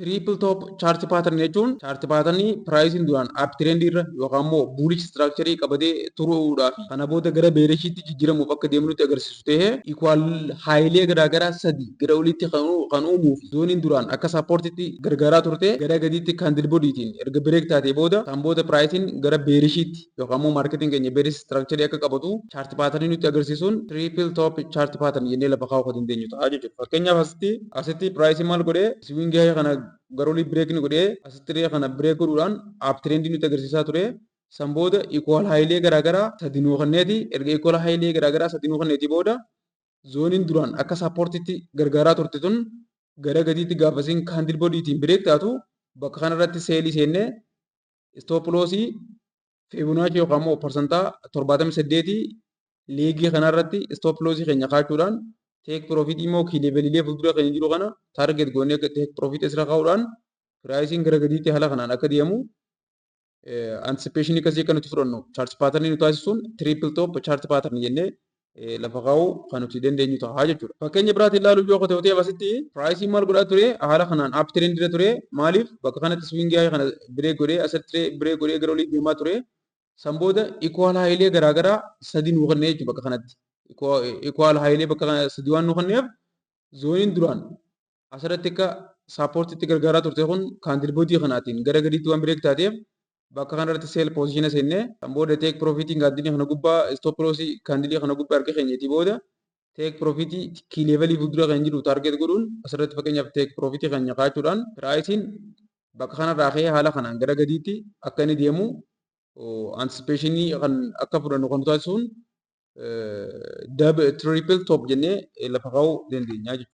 Triple top chart pattern jechuun chart patternii pricing duraan up trend irra yookaan immoo bullish structure qabatee turuudhaaf kana booda gara beerishiitti jijjiiramuuf akka deemu nutti agarsiisu ta'ee equal haayilee garaagaraa sadii gara olitti kan uumuu fi zooniin duraan akka sappoortitti gargaaraa turte gara gadiitti candle bodytiin erga break taatee booda kan booda pricing gara beerishiitti yookaan immoo marketing keenya bearish structure akka qabatu chart patternii nutti agarsiisuun triple top chart pattern jennee lafa kaa'uu kan dandeenyu ta'a jechuudha. Fakkeenyaaf asitti pricing maal godhee swing kana garolii break ni godhee asitti kana break godhuudhaan up trend nutti agarsiisaa ture. San booda equal haayilee garaagaraa sadi nuu kenneeti erga equal haayilee garaagaraa sadi nuu kenneeti booda zooniin duraan akka sappoortitti gargaaraa turte tun gara gadiitti gaafasiin candle bodytiin break taatu bakka kanarratti seelii seennee stop lossii Fibonacci yookaan immoo parsantaa 78 liigii kanarratti stop lossii keenya kaachuudhaan take profit immoo kiileeveliilee fuuldura keenya jiru kana target goonee take profit isra kaa'uudhaan pricing gara gadiitti haala kanaan akka deemu anticipation akkasii akka nuti fudhannu chart pattern nu taasisuun triple top chart pattern jennee lafa kaa'uu kan nuti dandeenyu ta'a jechuudha. Fakkeenya biraatiin ilaaluu yoo ta'e asitti pricing maal godhaa ture haala kanaan up trend irra ture maaliif bakka kanatti swing kana break godhee asitti break godhee gara olii deemaa ture. San booda equal haayilee garaagaraa sadi nuu kennee jechuudha bakka kanatti. Equal haayilee bakka sadi waan nuu kenneef zooniin duraan asirratti akka sappoortitti gargaaraa turte kun candle body kanaatiin gara gadiitti waan break taateef bakka kanarratti sell position seennee kan booda take profit candle kana gubbaa stop loss candle kana gubbaa harka keenyati booda take profit key level fuuldura kan jiru target godhuun asirratti fakkeenyaaf take profit kan nyaqaachuudhaan pricing bakka kanarraa ka'ee haala kanaan gara gadiitti akka inni deemu anticipation kan akka fudhannu kan taasisuun triple top jennee lafa kaa'uu dandeenya jechuudha.